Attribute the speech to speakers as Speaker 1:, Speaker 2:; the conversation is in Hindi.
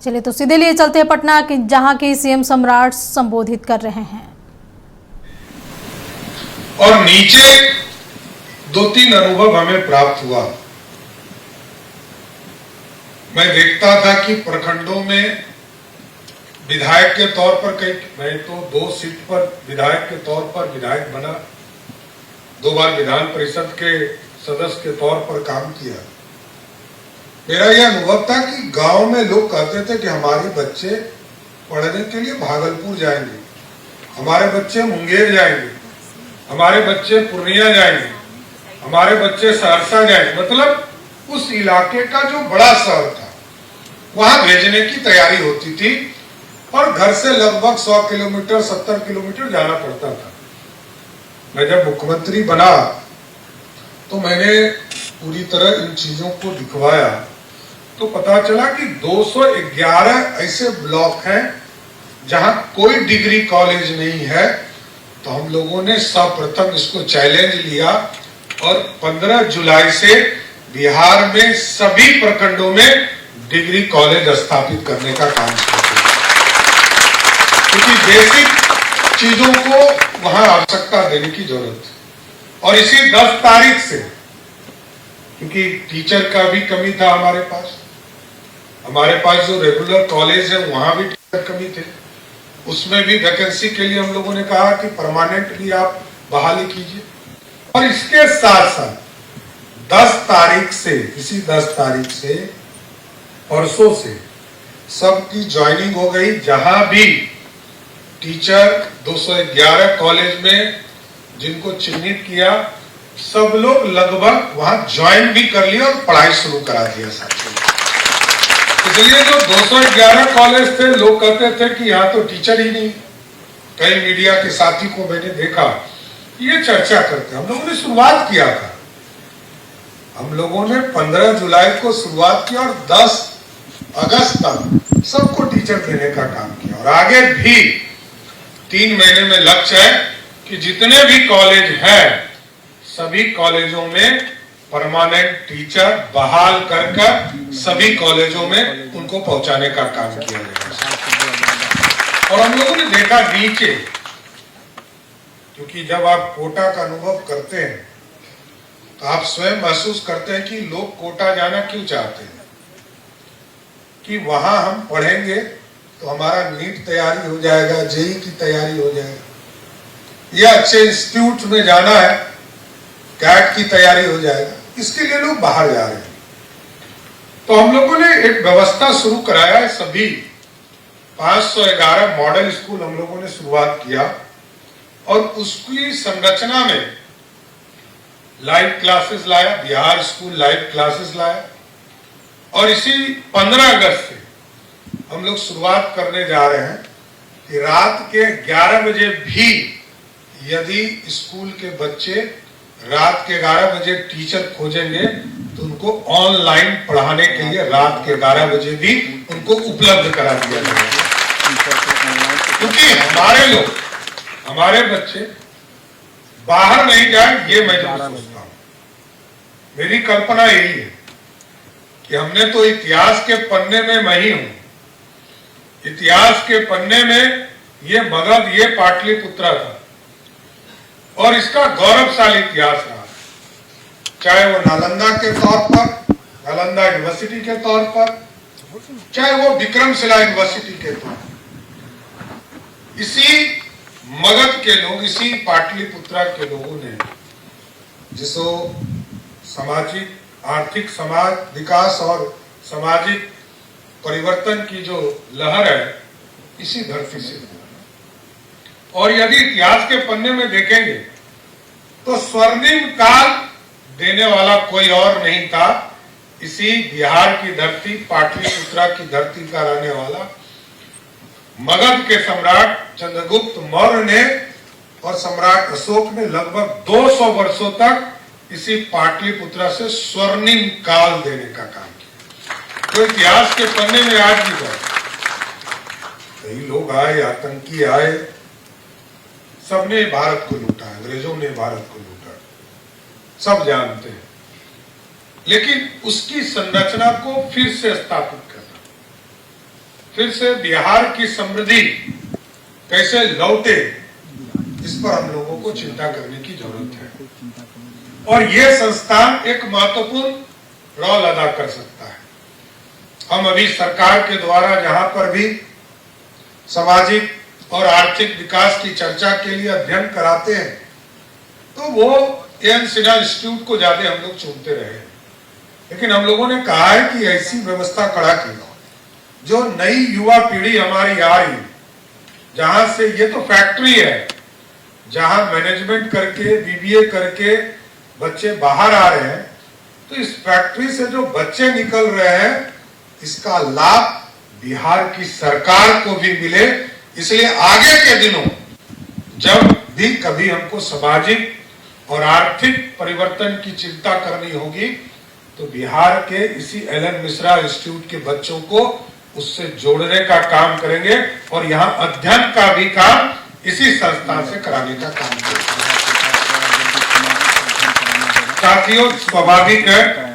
Speaker 1: चलिए तो सीधे लिए चलते हैं पटना कि जहां के सीएम सम्राट संबोधित कर रहे हैं।
Speaker 2: और नीचे 2-3 अनुभव हमें प्राप्त हुआ। मैं देखता था कि प्रखंडों में विधायक के तौर पर मैं तो 2 सीट पर विधायक के तौर पर विधायक बना, 2 बार विधान परिषद के सदस्य के तौर पर काम किया। मेरा यह अनुभव था कि गांव में लोग कहते थे कि हमारे बच्चे पढ़ने के लिए भागलपुर जाएंगे, हमारे बच्चे मुंगेर जाएंगे, हमारे बच्चे पूर्णिया जाएंगे, हमारे बच्चे सहरसा जाएंगे। मतलब उस इलाके का जो बड़ा शहर था वहां भेजने की तैयारी होती थी और घर से लगभग 100 किलोमीटर 70 किलोमीटर जाना पड़ता था। मैं जब मुख्यमंत्री बना तो मैंने पूरी तरह इन चीजों को दिखवाया तो पता चला कि 211 ऐसे ब्लॉक हैं जहां कोई डिग्री कॉलेज नहीं है। तो हम लोगों ने सर्वप्रथम इसको चैलेंज लिया और 15 जुलाई से बिहार में सभी प्रखंडों में डिग्री कॉलेज स्थापित करने का काम शुरू किया, क्योंकि बेसिक चीजों को वहां आवश्यकता देने की जरूरत है। और इसी 10 तारीख से, क्योंकि टीचर का भी कमी था हमारे पास जो रेगुलर कॉलेज है वहां भी टीचर कमी थे, उसमें भी वैकेंसी के लिए हम लोगों ने कहा कि परमानेंट भी आप बहाली कीजिए। और इसके साथ साथ 10 तारीख से, इसी 10 तारीख से परसों से सबकी ज्वाइनिंग हो गई। जहां भी टीचर 211 कॉलेज में जिनको चिन्हित किया सब लोग लगभग वहां ज्वाइन भी कर लिया और पढ़ाई शुरू करा दिया साथियों। इसलिए जो 211 कॉलेज थे, लोग कहते थे कि यहाँ तो टीचर ही नहीं। कई मीडिया के साथी को मैंने देखा ये चर्चा करते। हम लोगों ने शुरुआत किया था, हम लोगों ने 15 जुलाई को शुरुआत की और 10 अगस्त तक सबको टीचर देने का काम किया। और आगे भी 3 महीने में लक्ष्य है कि जितने भी कॉलेज हैं सभी कॉलेजों में परमानेंट टीचर बहाल कर सभी कॉलेजों में उनको पहुंचाने का काम किया जाएगा। और हम लोगों ने देखा नीचे, क्योंकि जब आप कोटा का अनुभव करते हैं तो आप स्वयं महसूस करते हैं कि लोग कोटा जाना क्यों चाहते हैं, कि वहां हम पढ़ेंगे तो हमारा नीट तैयारी हो जाएगा, जेई की तैयारी हो जाएगा, या अच्छे इंस्टीट्यूट में जाना है, कैट की तैयारी हो जाएगा। इसके लिए लोग बाहर जा रहे हैं। तो हम लोगों ने एक व्यवस्था शुरू कराया है। सभी 511 मॉडल स्कूल हम लोगों ने शुरुआत किया और उसकी संरचना में लाइव क्लासेस लाया, बिहार स्कूल लाइव क्लासेस लाया। और इसी 15 अगस्त से हम लोग शुरुआत करने जा रहे हैं कि रात के 11 बजे भी यदि स्कूल के बच्चे रात के 11 बजे टीचर खोजेंगे तो उनको ऑनलाइन पढ़ाने के लिए रात के 11 बजे भी उनको उपलब्ध करा दिया जाएगा। क्योंकि हमारे लोग, हमारे बच्चे बाहर नहीं जाए, ये मैं जरूर सोचता हूं। मेरी कल्पना यही है कि हमने तो इतिहास के पन्ने में, मैं ही हूं इतिहास के पन्ने में, ये मगध, ये पाटलिपुत्रा था और इसका गौरवशाली इतिहास रहा, चाहे वो नालंदा के तौर पर, नालंदा यूनिवर्सिटी के तौर पर, चाहे वो विक्रमशिला यूनिवर्सिटी के तौर पर। इसी मगध के लोग, इसी पाटलिपुत्रा के लोगों ने जिसको सामाजिक, आर्थिक, समाज विकास और सामाजिक परिवर्तन की जो लहर है इसी धरती से। और यदि इतिहास के पन्ने में देखेंगे तो स्वर्णिम काल देने वाला कोई और नहीं था, इसी बिहार की धरती, पाटलिपुत्रा की धरती का रहने वाला मगध के सम्राट चंद्रगुप्त मौर्य ने और सम्राट अशोक ने लगभग 200 वर्षों तक इसी पाटलिपुत्रा से स्वर्णिम काल देने का काम किया। तो इतिहास के पन्ने में आज भी कई लोग आए, आतंकी आए, सबने भारत को लूटा, अंग्रेजों ने भारत को लूटा, सब जानते हैं। लेकिन उसकी संरचना को फिर से स्थापित करना, फिर से बिहार की समृद्धि कैसे लौटे, इस पर हम लोगों को चिंता करने की जरूरत है। और ये संस्थान एक महत्वपूर्ण रोल अदा कर सकता है। हम अभी सरकार के द्वारा जहां पर भी सामाजिक और आर्थिक विकास की चर्चा के लिए अध्ययन कराते हैं, तो वो एन सिन्हा इंस्टीट्यूट को ज्यादा हम लोग चुनते रहे। लेकिन हम लोगों ने कहा है कि ऐसी व्यवस्था खड़ा की जो नई युवा पीढ़ी हमारी आ रही, जहां से ये तो फैक्ट्री है, जहां मैनेजमेंट करके बीबीए करके बच्चे बाहर आ रहे हैं, तो इस फैक्ट्री से जो बच्चे निकल रहे हैं, इसका लाभ बिहार की सरकार को भी मिले। इसलिए आगे के दिनों जब भी कभी हमको सामाजिक और आर्थिक परिवर्तन की चिंता करनी होगी, तो बिहार के इसी एलन मिश्रा इंस्टीट्यूट के बच्चों को उससे जोड़ने का काम करेंगे और यहाँ अध्ययन का भी काम इसी संस्था से कराने का काम करेंगे। साथियों, स्वाभाविक है